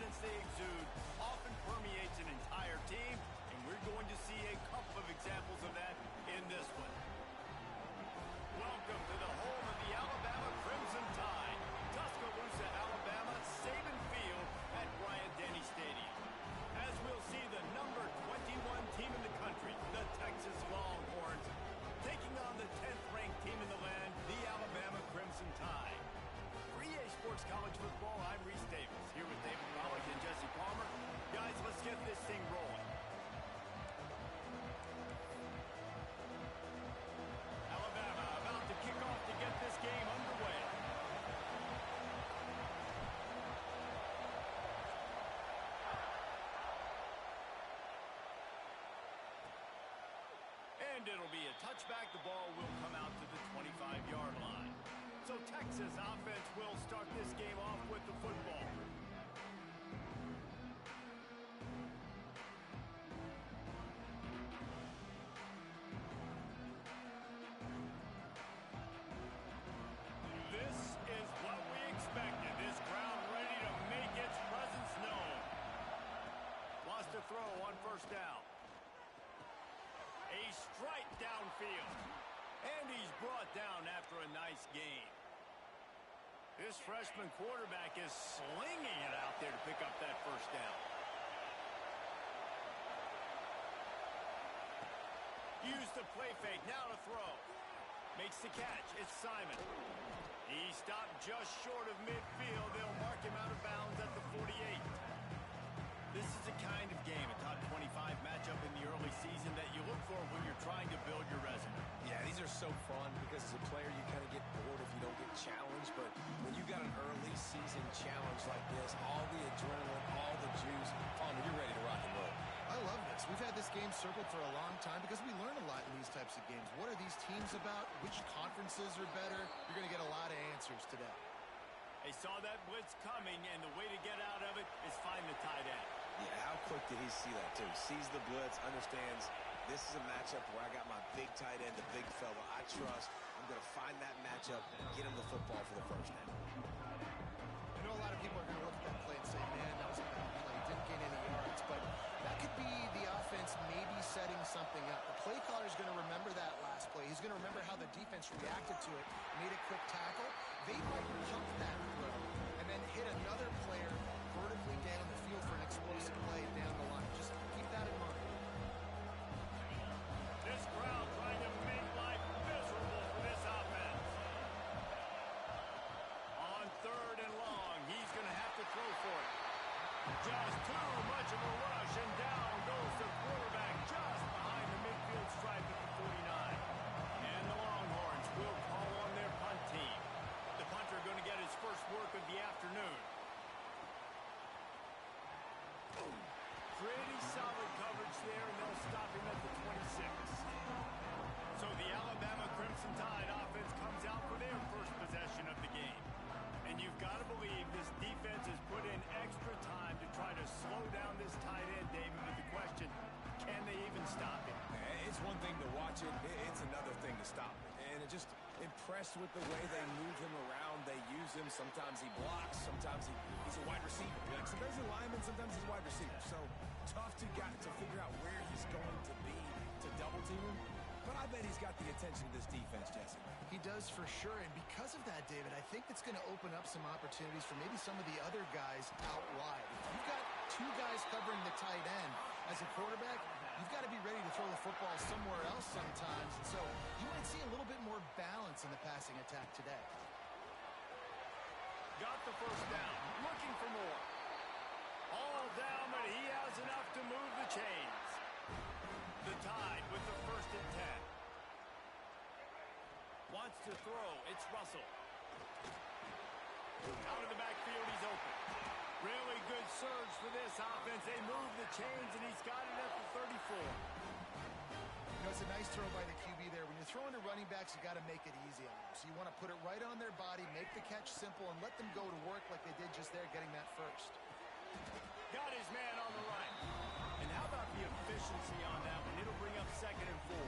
confidence they exude often permeates an entire team, and we're going to see a couple of examples of that in this one. Welcome to the home of the Alabama Crimson Tide, Tuscaloosa, Alabama, Saban Field at Bryant-Denny Stadium. As we'll see the number 21 team in the country, the Texas Longhorns, taking on the 10th-ranked team in the land, the Alabama Crimson Tide. For EA Sports College Football, I'm Reese Davis, here with David Pollack and Jesse Palmer. Guys, let's get this thing rolling. Alabama about to kick off to get this game underway. And it'll be a touchback. The ball will come out to the 25-yard line. So Texas offense will start this game off with the football. This is what we expected. This crowd ready to make its presence known. Lost a throw on first down. A strike downfield. And he's brought down after a nice gain. This freshman quarterback is slinging it out there to pick up that first down. Use the play fake, now to throw. Makes the catch, it's Simon. He stopped just short of midfield. They'll mark him out of bounds at the 48. This is the kind of game, a top 25 matchup in the early season that you look for when you're trying to build your resume. Yeah, these are so fun because as a player you kind of get bored if you don't get challenged, but when you got an early season challenge like this, all the adrenaline, all the juice, Palmer, you're ready to rock and roll. I love this. We've had this game circled for a long time because we learn a lot in these types of games. What are these teams about? Which conferences are better? You're going to get a lot of answers today. They saw that blitz coming, and the way to get out of it is find the tight end. Yeah, how quick did he see that, too? Sees the blitz, understands this is a matchup where I got my big tight end, the big fella I trust. I'm going to find that matchup and get him the football for the first down. I know a lot of people are going to look at that play and say, man, that was a bad play. Didn't gain any yards. But that could be the offense maybe setting something up. The play caller is going to remember that last play. He's going to remember how the defense reacted to it, made a quick tackle. They might pump that throw and then hit another player vertically down the field for an explosive play down the line. Just keep that in mind. This crowd trying to make life miserable for this offense. On third and long, he's going to have to throw for it. Just too much of a rush, and down goes the quarterback just behind the midfield stripe at the 49. And the Longhorns will call on their punt team. The punter going to get his first work of the afternoon. Pretty solid coverage there, and they'll stop him at the 26. So the Alabama Crimson Tide offense comes out for their first possession of the game. And you've got to believe this defense has put in extra time to try to slow down this tight end, David, with the question, can they even stop him? It's one thing to watch it, it's another thing to stop it. And it just impressed with the way they move him around, they use him. Sometimes he blocks, sometimes he's a wide receiver. Sometimes he's a lineman, sometimes he's a wide receiver. So tough to figure out where he's going to be to double team him. But I bet he's got the attention of this defense, Jesse. He does for sure, and because of that, David, I think it's going to open up some opportunities for maybe some of the other guys out wide. If you've got two guys covering the tight end as a quarterback, you've got to be ready to throw the football somewhere else sometimes. And so you might see a little bit more balance in the passing attack today. Got the first down, looking for more. All down, but he has enough to move the chains. The Tide with the first and 10. Wants to throw. It's Russell. Out of the backfield, he's open. Really good surge for this offense. They move the chains, and he's got it at the 34. You know, it's a nice throw by the QB there. When you're throwing to running backs, you got to make it easy on them. So you want to put it right on their body, make the catch simple, and let them go to work like they did just there, getting that first. Got his man on the right. And how about the efficiency on that one? It'll bring up 2nd and 4.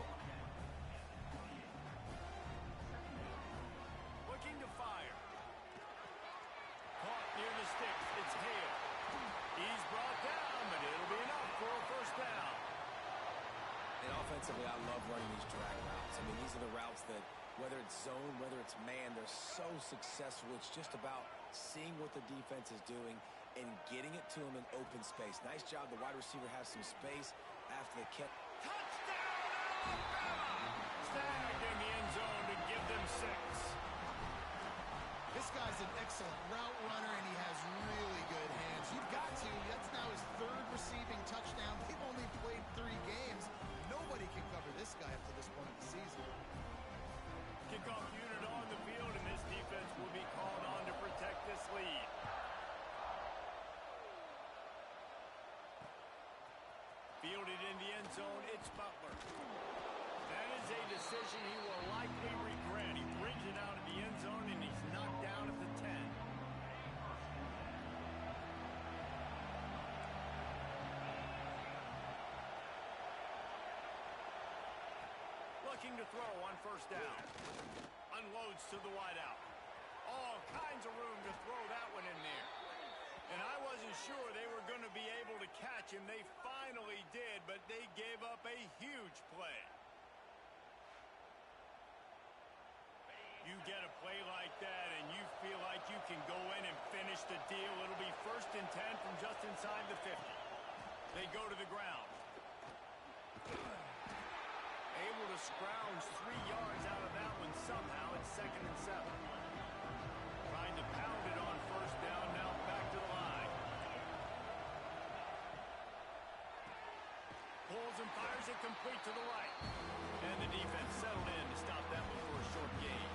Looking to fire. Caught near the sticks. It's Hale. Offensively, I love running these drag routes. I mean, these are the routes that, whether it's zone, whether it's man, they're so successful. It's just about seeing what the defense is doing and getting it to them in open space. Nice job. The wide receiver has some space after the catch. Touchdown, Alabama! Snagged in the end zone to give them 6. This guy's an excellent route runner, and he has really good hands. You've got to. That's now his 3rd receiving touchdown. They've only played 3 games. Nobody can cover this guy up to this point of the season. Kickoff unit on the field, and this defense will be called on to protect this lead. Fielded in the end zone, it's Butler. That is a decision he will likely regret. He brings it out of the end zone, and he's knocked down at the 10. Looking to throw on first down. Unloads to the wideout. All kinds of room to throw that one in there. And I wasn't sure they were going to be able to catch him. They finally did, but they gave up a huge play. You get a play like that and you feel like you can go in and finish the deal. It'll be 1st and 10 from just inside the 50. They go to the ground. Able to scrounge 3 yards out of that one somehow. It's 2nd and 7. Trying to pound it on first down. Now back to the line. Pulls and fires it complete to the right. And the defense settled in to stop that one for a short gain.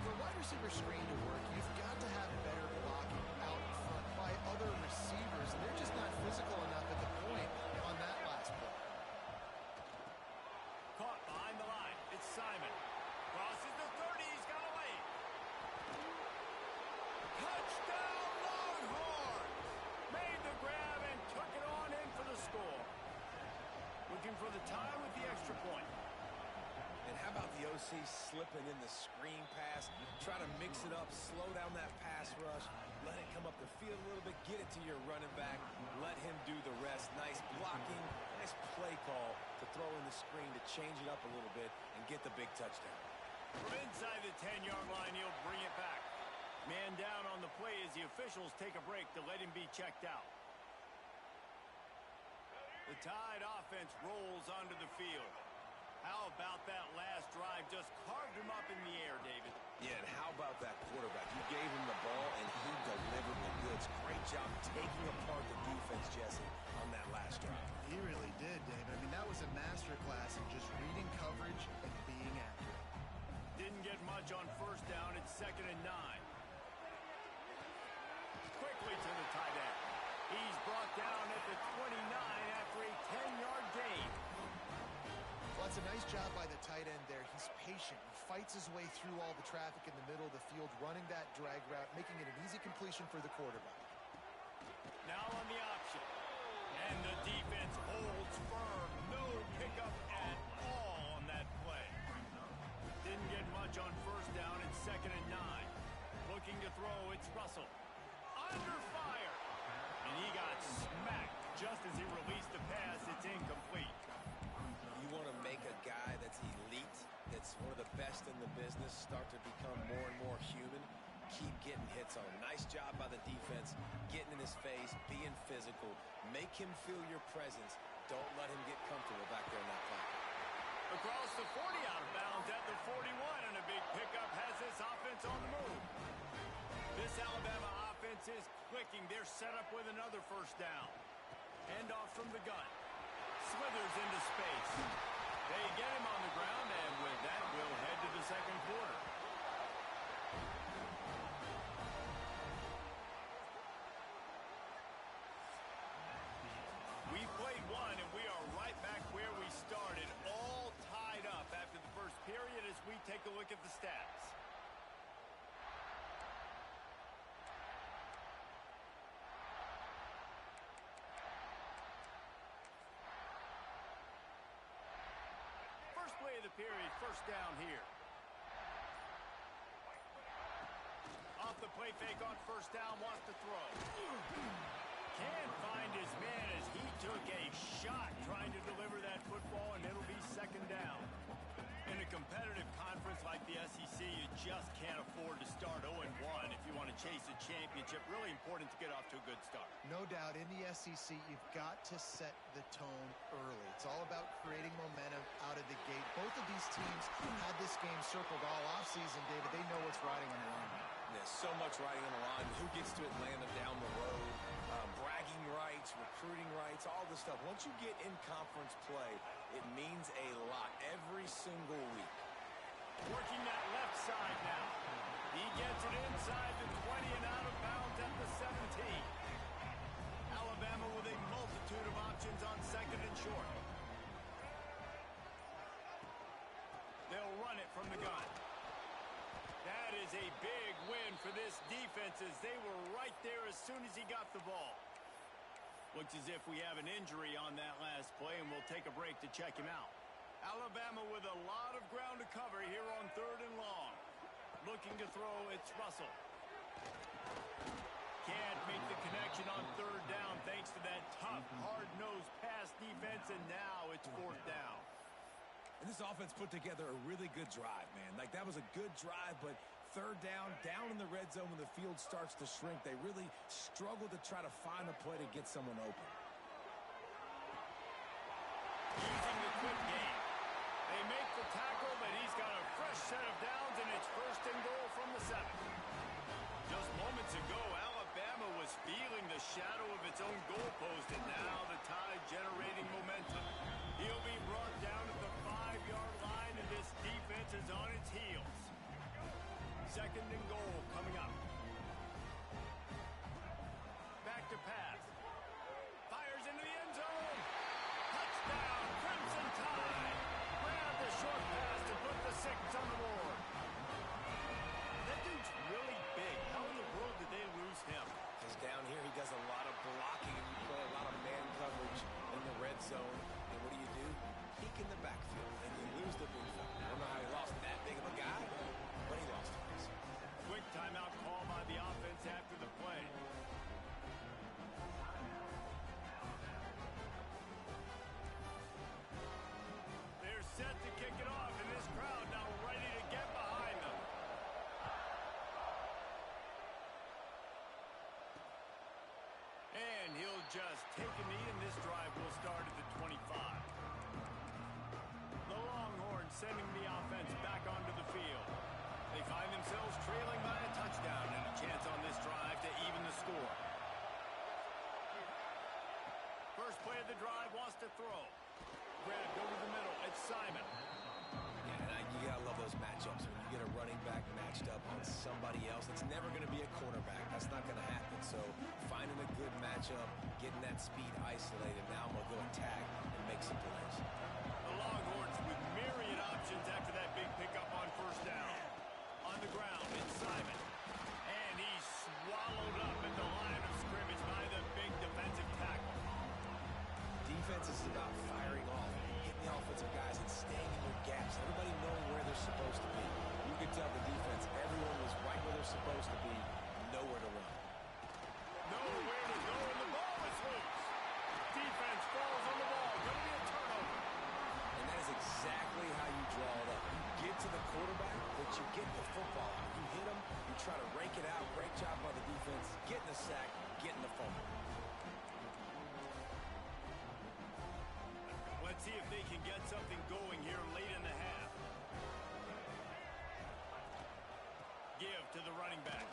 For a wide receiver screen to work, you've got to have better blocking out in front by other receivers. And they're just not physical enough at the point on that last play. Caught behind the line. It's Simon. Crosses the 30. He's got away. Touchdown, Longhorns! Made the grab and took it on in for the score. Looking for the tie with the extra point. And how about the OC slipping in the screen pass, try to mix it up, slow down that pass rush, let it come up the field a little bit, get it to your running back, let him do the rest. Nice blocking, nice play call to throw in the screen to change it up a little bit and get the big touchdown. From inside the 10-yard line, he'll bring it back. Man down on the play as the officials take a break to let him be checked out. The Tide offense rolls onto the field. How about that last drive? Just carved him up in the air, David. Yeah, and how about that quarterback? You gave him the ball, and he delivered the goods. Great job taking apart the defense, Jesse, on that last drive. He really did, David. I mean, that was a masterclass in just reading coverage and being accurate. Didn't get much on first down. It's 2nd and 9. Quickly to the tight end. He's brought down at the 29 after a 10-yard gain. Well, it's a nice job by the tight end there. He's patient. He fights his way through all the traffic in the middle of the field, running that drag route, making it an easy completion for the quarterback. Now on the option. And the defense holds firm. No pickup at all on that play. Didn't get much on first down. It's 2nd and 9. Looking to throw. It's Russell. Under fire. And he got smacked just as he released the pass. It's incomplete. You want to make a guy that's elite, that's one of the best in the business, start to become more and more human, keep getting hits on him. Nice job by the defense, getting in his face, being physical. Make him feel your presence. Don't let him get comfortable back there in that pocket. Across the 40, out of bounds at the 41, and a big pickup has this offense on the move. This Alabama offense is clicking. They're set up with another first down. Handoff from the gun. Slithers into space. They get him on the ground, and with that, we'll head to the second quarter. We played one, and we are right back where we started, all tied up after the first period as we take a look at the stats. First play of the period, first down here. Off the play fake on first down, wants to throw. Can't find his man as he took a shot trying to deliver that football, and it'll be second down. In a competitive conference like the SEC, you just can't afford to start 0-1 if you want to chase a championship. Really important to get off to a good start. No doubt, in the SEC, you've got to set the tone early. It's all about creating momentum out of the gate. Both of these teams had this game circled all offseason, David. They know what's riding on the line. There's so much riding on the line. Who gets to Atlanta down the road? Bragging rights, recruiting rights, all this stuff. Once you get in conference play, it means a lot every single week. Working that left side now. He gets it inside the 20 and out of bounds at the 17. Alabama with a multitude of options on second and short. They'll run it from the gun. That is a big win for this defense as they were right there as soon as he got the ball. Looks as if we have an injury on that last play, and we'll take a break to check him out. Alabama with a lot of ground to cover here on third and long. Looking to throw, it's Russell. Can't make the connection on third down thanks to that tough, hard-nosed pass defense, and now it's fourth down. And this offense put together a really good drive, man. Like, that was a good drive, but third down in the red zone when the field starts to shrink, they really struggle to try to find a play to get someone open. Using the quick game. They make the tackle, but he's got a fresh set of downs, and it's first and goal from the 7. Just moments ago, Alabama was feeling the shadow of its own goalpost, and now the Tide generating momentum. He'll be brought down at the 5-yard line, and this defense is on its heels. Second and goal coming up. Back to pass. Fires into the end zone. Touchdown, Crimson Tide. Grab the short pass to put the 6 on the board. That dude's really big. How in the world did they lose him? Because down here he does a lot of blocking. You play a lot of man coverage in the red zone. And what do? Peek in the backfield, and you lose the big fella. I don't know how he lost that big of a guy, but he lost him. Quick timeout call by the offense after the play. They're set to kick it off, and this crowd now ready to get behind them. And he'll just take a knee, and this drive will start at the 25. The Longhorns sending the offense back onto the field. They find themselves trailing by a touchdown and a chance on this drive to even the score. First play of the drive wants to throw. Grabbed over the middle. It's Simon. Yeah, and you gotta love those matchups. When you get a running back matched up on somebody else, it's never going to be a cornerback. That's not going to happen. So finding a good matchup, getting that speed isolated, now I'm going to go attack and make some plays. The Longhorns with myriad options after that big pickup on first down. On the ground, it's Simon. And he's swallowed up at the line of scrimmage by the big defensive tackle. Defense is about firing off, hitting the offensive guys, and staying in your gaps. Everybody knowing where they're supposed to be. You could tell the defense, everyone was right where they're supposed to be, nowhere to run. Nowhere to go, and the ball is loose. Defense falls on the ball. Going to be a turnover. And that is exactly how you draw it up. You get to the quarterback, but you get the football. You hit him, you try to rake it out. Great job by the defense, getting the sack, getting the fumble. Let's see if they can get something going here late in the half. Give to the running back.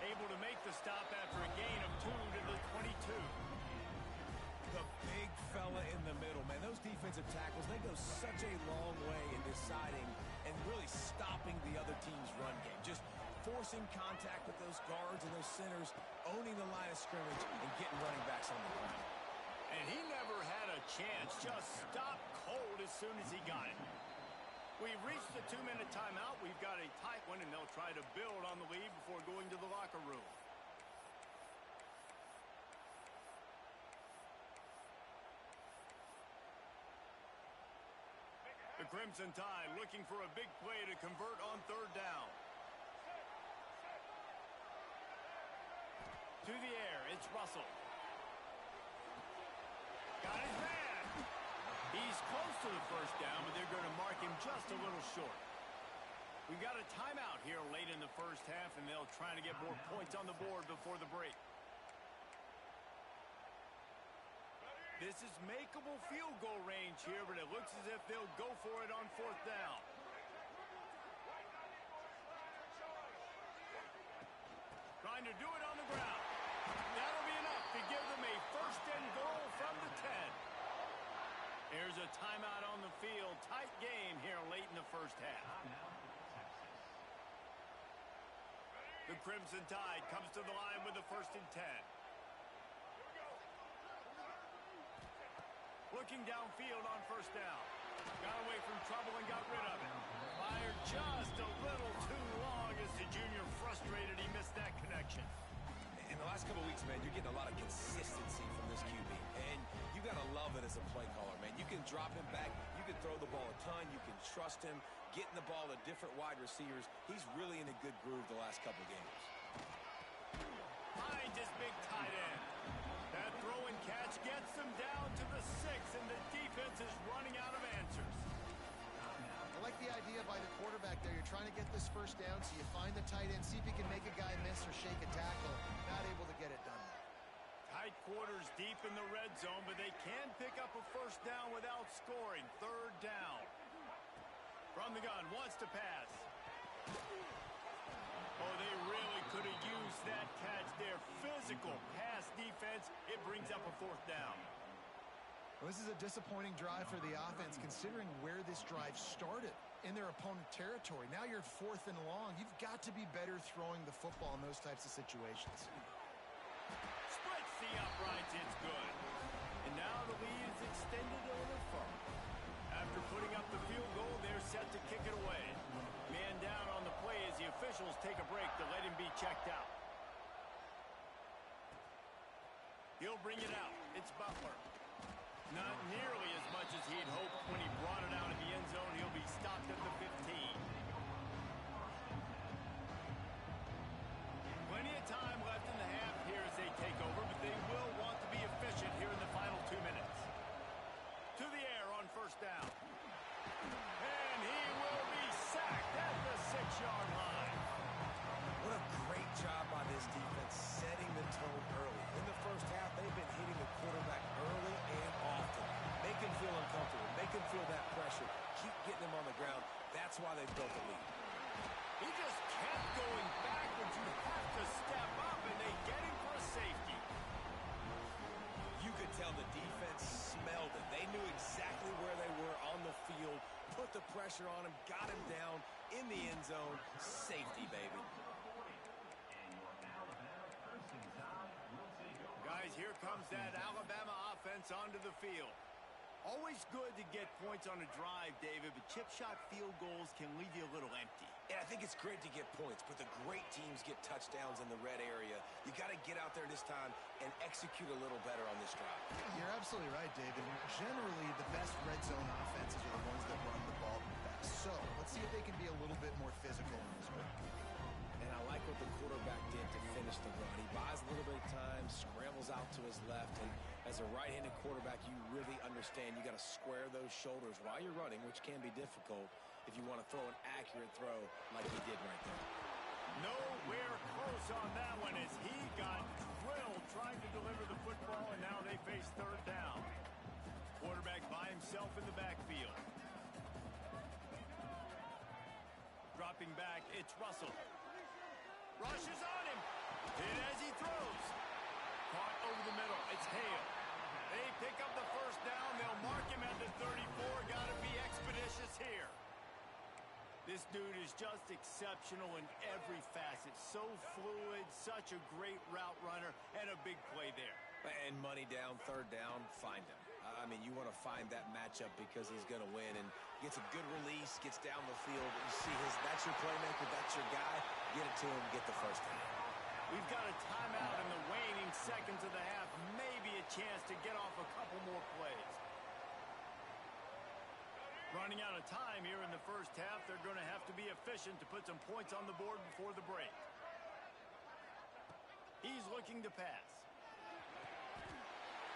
Able to make the stop after a gain of 2 to the 22. The big fella in the middle, man. Those defensive tackles, they go such a long way in deciding and really stopping the other team's run game. Just forcing contact with those guards and those centers, owning the line of scrimmage, and getting running backs on the ground. And he never had a chance, just stopped cold as soon as he got it. We've reached the 2-minute timeout. We've got a tight one, and they'll try to build on the lead before going to the locker room. The Crimson Tide looking for a big play to convert on third down. To the air, it's Russell. got his man. He's close to the first down, but they're going to mark him just a little short. We've got a timeout here late in the first half, and they'll try to get more points on the board before the break. This is makeable field goal range here, but it looks as if they'll go for it on fourth down. Trying to do it on the ground. That'll be enough to give them a first and goal from the 10. Here's a timeout on the field. Tight game here late in the first half. The Crimson Tide comes to the line with the first and 10. Looking downfield on first down. Got away from trouble and got rid of it. Fired just a little too long as the junior frustrated. He missed that connection. In the last couple of weeks, man, you're getting a lot of consistency from this QB. And you got to love it as a play caller, man. You can drop him back. You can throw the ball a ton. You can trust him. Getting the ball to different wide receivers. He's really in a good groove the last couple of games. Finds his big tight end. That throw and catch gets them down to the 6, and the defense is running out of answers. I like the idea by the quarterback there. You're trying to get this first down, so you find the tight end, see if you can make a guy miss or shake a tackle. Not able to get it done. Tight quarters deep in the red zone, but they can pick up a first down without scoring. Third down. From the gun, wants to pass. Oh, they really could have used that catch there. Physical pass defense. It brings up a fourth down. Well, this is a disappointing drive for the offense, considering where this drive started in their opponent territory. Now you're fourth and long. You've got to be better throwing the football in those types of situations. Splits the uprights. It's good. And now the lead is extended a little further. After putting up the field goal, they're set to kick it away. Man down on the play as the officials take a break to let him be checked out. He'll bring it out. It's Butler. Not nearly as much as he'd hoped when he brought it out in the end zone. He'll be stopped at the 15. Plenty of time left in the half here as they take over, but they will want to be efficient here in the final 2 minutes. To the air on first down. And he will be sacked at the 6-yard line. What a great job by this defense setting the tone early. In the first half, they've been hitting the quarterback early and often. Make him feel uncomfortable. Make him feel that pressure. Keep getting him on the ground. That's why they've built the lead. He just kept going backwards. You have to step up, and they get him for a safety. You could tell the defense smelled it. They knew exactly where they were on the field, put the pressure on him, got him down in the end zone. Safety, baby. Guys, here comes that Alabama offense onto the field. Always good to get points on a drive, David, but chip shot field goals can leave you a little empty. And I think it's great to get points, but the great teams get touchdowns in the red area. You got to get out there this time and execute a little better on this drive. You're absolutely right, David. Generally, the best red zone offenses are the ones that run the ball the best. So let's see if they can be a little bit more physical in this one. And I like what the quarterback did to finish the run. He buys a little bit of time, scrambles out to his left, and as a right-handed quarterback, you really understand you got to square those shoulders while you're running, which can be difficult if you want to throw an accurate throw like he did right there. Nowhere close on that one as he got drilled trying to deliver the football, and now they face third down. Quarterback by himself in the backfield. Dropping back, it's Russell. Rushes on him. Hit as he throws. Caught over the middle. It's Hale. They pick up the first down. They'll mark him at the 34. Got to be expeditious here. This dude is just exceptional in every facet. So fluid, such a great route runner, and a big play there. And money down, third down, find him. I mean, you want to find that matchup because he's going to win, and gets a good release, gets down the field. You see that's your playmaker, that's your guy. Get it to him, get the first down. We've got a timeout in the waning seconds of the half. Maybe a chance to get off a couple more plays. Running out of time here in the first half. They're going to have to be efficient to put some points on the board before the break. He's looking to pass.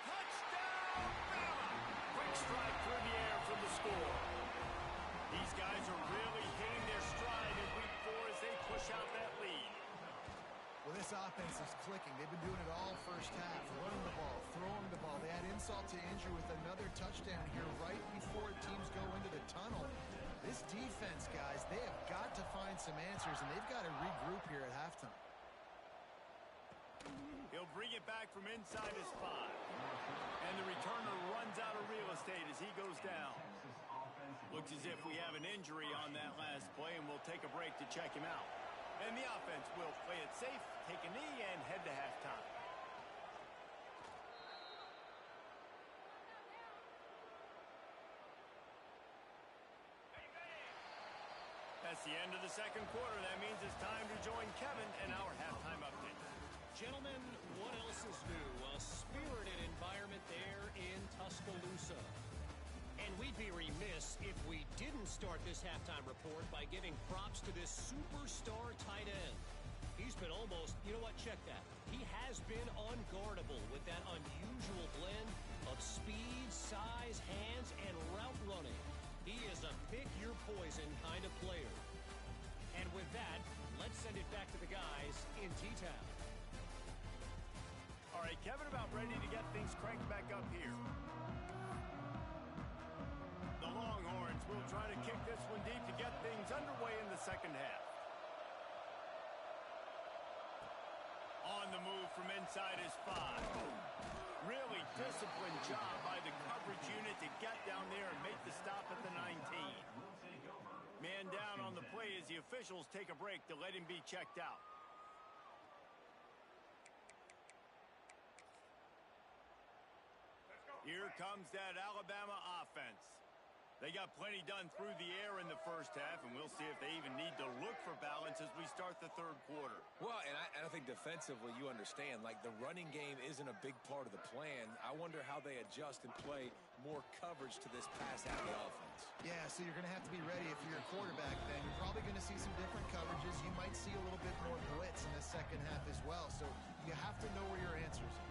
Touchdown, Bama! stride through the air for the score. These guys are really hitting their stride in week 4 as they push out that lead. Well, this offense is clicking. They've been doing it all first half, running the ball, throwing the ball. They had insult to injury with another touchdown here right before teams go into the tunnel. This defense, guys, they have got to find some answers, and they've got to regroup here at halftime. He'll bring it back from inside his 5. And the returner runs out of real estate as he goes down. Looks as if we have an injury on that last play, and we'll take a break to check him out. And the offense will play it safe, take a knee, and head to halftime. That's the end of the second quarter. That means it's time to join Kevin in our halftime update. Gentlemen, what else is new? A spirited environment there in Tuscaloosa. And we'd be remiss if we didn't start this halftime report by giving props to this superstar tight end. He's been almost, you know what, check that. He has been unguardable with that unusual blend of speed, size, hands, and route running. He is a pick-your-poison kind of player. And with that, let's send it back to the guys in T-Town. All right, Kevin, about ready to get things cranked back up here. The Longhorns will try to kick this one deep to get things underway in the second half. On the move from inside his 5. Really disciplined job by the coverage unit to get down there and make the stop at the 19. Man down on the play as the officials take a break to let him be checked out. Here comes that Alabama offense. They got plenty done through the air in the first half, and we'll see if they even need to look for balance as we start the third quarter. Well, and I think defensively, you understand, like the running game isn't a big part of the plan. I wonder how they adjust and play more coverage to this pass-happy offense. Yeah, so you're going to have to be ready if you're a quarterback then. You're probably going to see some different coverages. You might see a little bit more blitz in the second half as well. So you have to know where your answers are.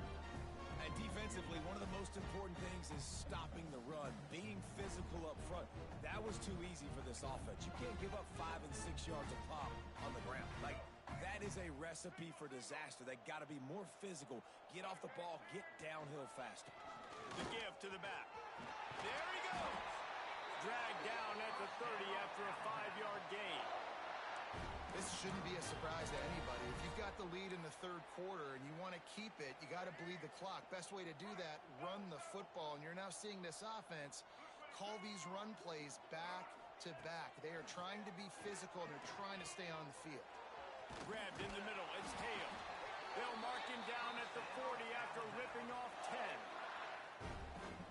And defensively, one of the most important things is stopping the run, being physical up front. That was too easy for this offense. You can't give up 5 and 6 yards a pop on the ground. Like, that is a recipe for disaster. They got to be more physical, get off the ball, get downhill faster. The give to the back. There he goes. Dragged down at the 30 after a 5-yard gain. This shouldn't be a surprise to anybody. If you've got the lead in the third quarter and you want to keep it, you got to bleed the clock. Best way to do that, run the football. And you're now seeing this offense call these run plays back to back. They are trying to be physical, and they're trying to stay on the field. Grabbed in the middle. It's Hale. They'll mark him down at the 40 after ripping off 10.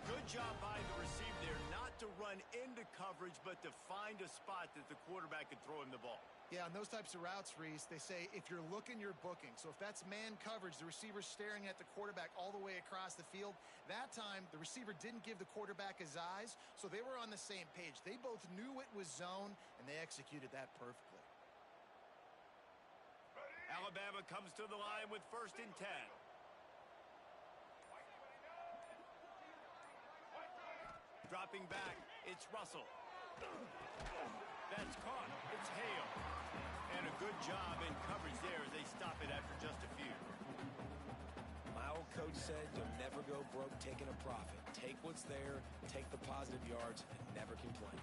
Good job by the receiver there, not to run into coverage, but to find a spot that the quarterback could throw him the ball. Yeah, on those types of routes, Reese, they say if you're looking, you're booking. So if that's man coverage, the receiver's staring at the quarterback all the way across the field. That time, the receiver didn't give the quarterback his eyes, so they were on the same page. They both knew it was zone, and they executed that perfectly. Alabama comes to the line with 1st and 10. Dropping back, it's Russell. That's caught. It's Hale. And a good job in coverage there as they stop it after just a few. My old coach said you'll never go broke taking a profit. Take what's there, take the positive yards, and never complain.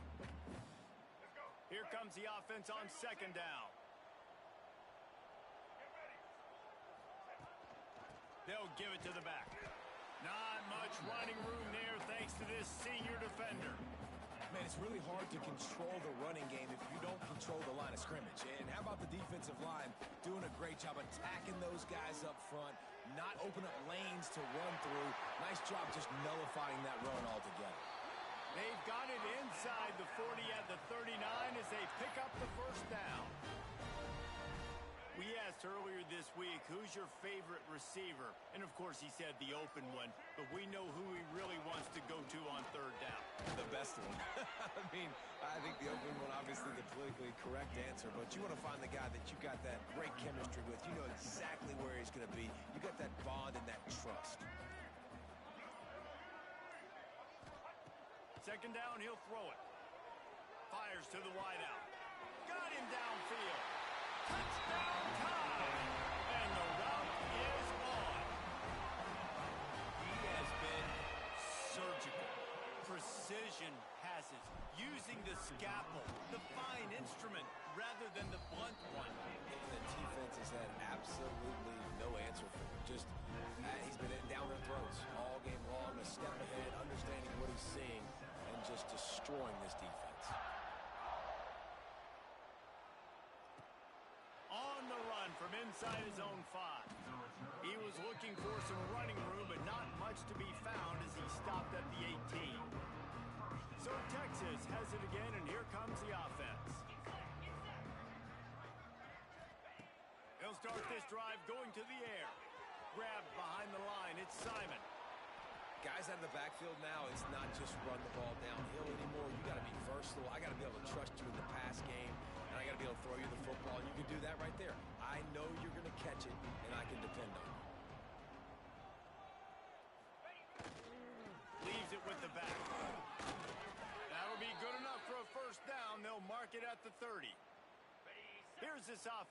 Here comes the offense on 2nd down. They'll give it to the back. Not much running room there thanks to this senior defender. Man, it's really hard to control the running game if you don't control the line of scrimmage. And how about the defensive line doing a great job attacking those guys up front, not open up lanes to run through. Nice job just nullifying that run altogether. They've got it inside the 40 at the 39 as they pick up the 1st down. We asked earlier this week, who's your favorite receiver? And, of course, he said the open one. But we know who he really wants to go to on 3rd down. The best one. I mean, I think the open one, obviously the politically correct answer. But you want to find the guy that you got that great chemistry with. You know exactly where he's going to be. You got that bond and that trust. Second down, he'll throw it. Fires to the wideout. Got him downfield. Touchdown time! And the route is on. He has been surgical. Precision passes. Using the scalpel, the fine instrument, rather than the blunt one. The defense has had absolutely no answer for him. Just, he's been down their throats all game long, a step ahead, understanding what he's seeing, and just destroying this defense. On the run from inside his own 5. He was looking for some running room, but not much to be found as he stopped at the 18. So Texas has it again, and here comes the offense. He'll start this drive going to the air. Grabbed behind the line, it's Simon. Guys out of the backfield now, it's not just run the ball downhill anymore. You got to be versatile. I got to be able to trust you in the pass game, and I got to be able to throw you the football. You can do that right there. I know you're going to catch it, and I can depend on you. Leaves it with the back. That'll be good enough for a first down. They'll mark it at the 30. Here's this offense.